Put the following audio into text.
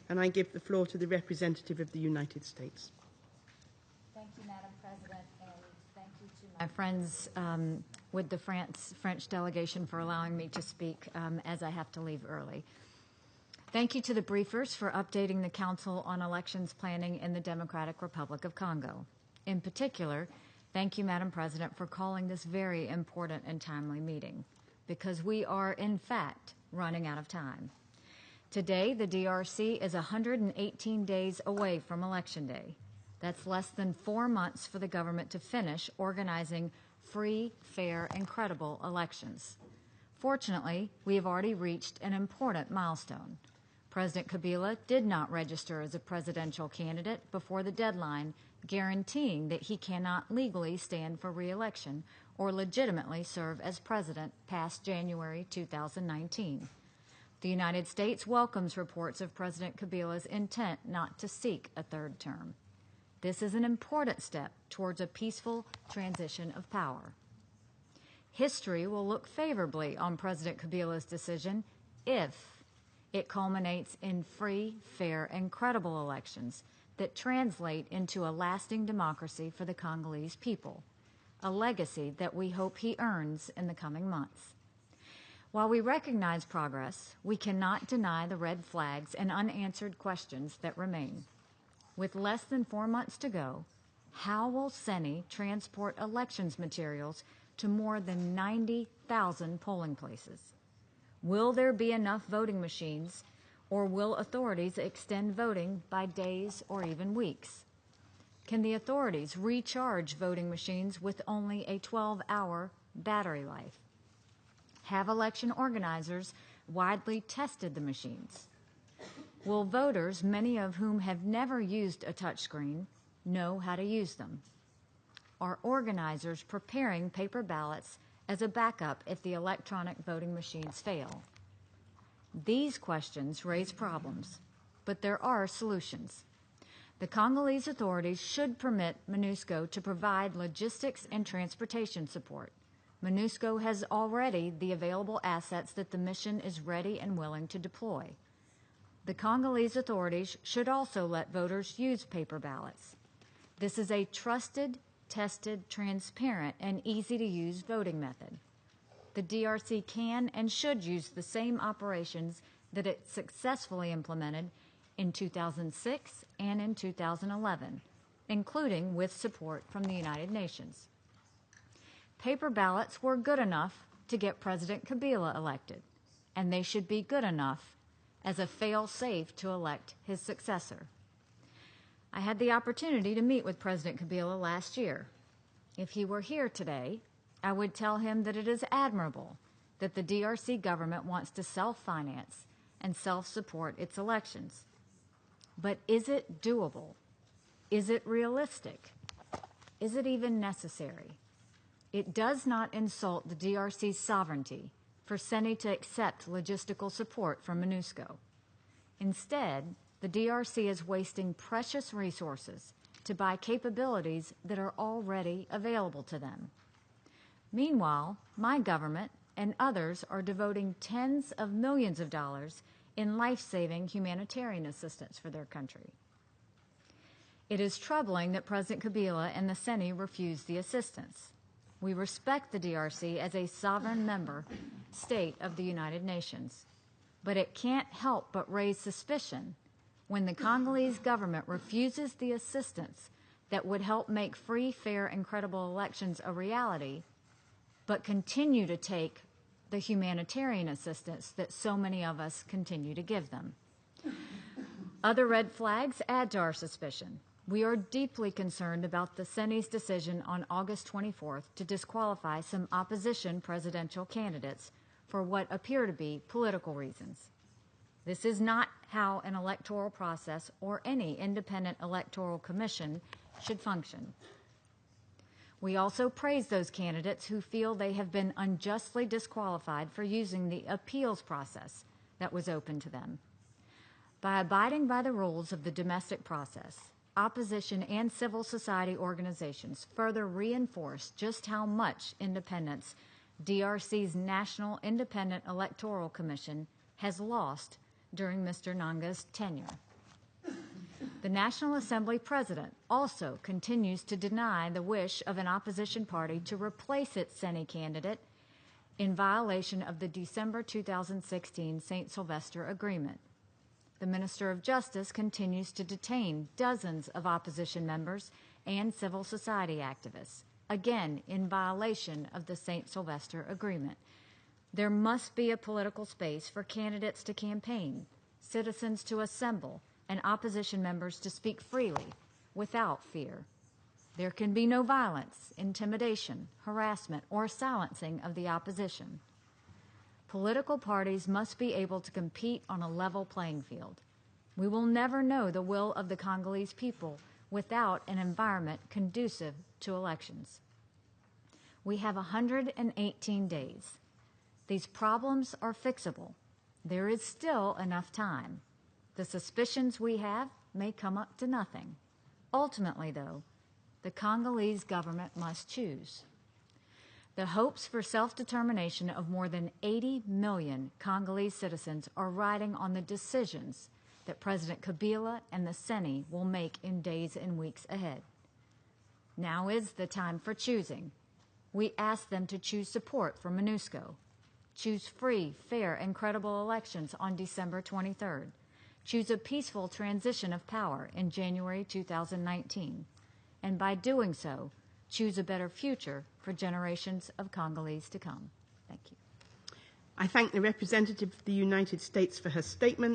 And I give the floor to the representative of the United States. Thank you, Madam President, and thank you to my friends with the French delegation for allowing me to speak as I have to leave early. Thank you to the briefers for updating the Council on Elections Planning in the Democratic Republic of Congo. In particular, thank you, Madam President, for calling this very important and timely meeting, because we are, in fact, running out of time. Today, the DRC is 118 days away from Election Day. That's less than 4 months for the government to finish organizing free, fair, and credible elections. Fortunately, we have already reached an important milestone. President Kabila did not register as a presidential candidate before the deadline, guaranteeing that he cannot legally stand for re-election or legitimately serve as president past January 2019. The United States welcomes reports of President Kabila's intent not to seek a third term. This is an important step towards a peaceful transition of power. History will look favorably on President Kabila's decision if it culminates in free, fair, and credible elections that translate into a lasting democracy for the Congolese people, a legacy that we hope he earns in the coming months. While we recognize progress, we cannot deny the red flags and unanswered questions that remain. With less than 4 months to go, how will CENI transport elections materials to more than 90,000 polling places? Will there be enough voting machines, or will authorities extend voting by days or even weeks? Can the authorities recharge voting machines with only a 12-hour battery life? Have election organizers widely tested the machines? Will voters, many of whom have never used a touchscreen, know how to use them? Are organizers preparing paper ballots as a backup if the electronic voting machines fail? These questions raise problems, but there are solutions. The Congolese authorities should permit MONUSCO to provide logistics and transportation support. MONUSCO has already the available assets that the mission is ready and willing to deploy. The Congolese authorities should also let voters use paper ballots. This is a trusted, tested, transparent, and easy-to-use voting method. The DRC can and should use the same operations that it successfully implemented in 2006 and in 2011, including with support from the United Nations. Paper ballots were good enough to get President Kabila elected, and they should be good enough as a fail-safe to elect his successor. I had the opportunity to meet with President Kabila last year. If he were here today, I would tell him that it is admirable that the DRC government wants to self-finance and self-support its elections. But is it doable? Is it realistic? Is it even necessary? It does not insult the DRC's sovereignty for CENI to accept logistical support from MONUSCO. Instead, the DRC is wasting precious resources to buy capabilities that are already available to them. Meanwhile, my government and others are devoting tens of millions of dollars in life-saving humanitarian assistance for their country. It is troubling that President Kabila and the CENI refused the assistance. We respect the DRC as a sovereign member state of the United Nations, but it can't help but raise suspicion when the Congolese government refuses the assistance that would help make free, fair, and credible elections a reality, but continue to take the humanitarian assistance that so many of us continue to give them. Other red flags add to our suspicion. We are deeply concerned about the CENI's decision on August 24th to disqualify some opposition presidential candidates for what appear to be political reasons. This is not how an electoral process or any independent electoral commission should function. We also praise those candidates who feel they have been unjustly disqualified for using the appeals process that was open to them. By abiding by the rules of the domestic process, opposition and civil society organizations further reinforce just how much independence DRC's National Independent Electoral Commission has lost during Mr. Nanga's tenure. The National Assembly president also continues to deny the wish of an opposition party to replace its Senate candidate in violation of the December 2016 St. Sylvester Agreement. The Minister of Justice continues to detain dozens of opposition members and civil society activists, again in violation of the St. Sylvester Agreement. There must be a political space for candidates to campaign, citizens to assemble, and opposition members to speak freely without fear. There can be no violence, intimidation, harassment, or silencing of the opposition. Political parties must be able to compete on a level playing field. We will never know the will of the Congolese people without an environment conducive to elections. We have 118 days. These problems are fixable. There is still enough time. The suspicions we have may come up to nothing. Ultimately, though, the Congolese government must choose. The hopes for self-determination of more than 80 million Congolese citizens are riding on the decisions that President Kabila and the Senate will make in days and weeks ahead. Now is the time for choosing. We ask them to choose support for MONUSCO, choose free, fair, and credible elections on December 23rd, choose a peaceful transition of power in January 2019, and by doing so, choose a better future for generations of Congolese to come. Thank you. I thank the representative of the United States for her statement.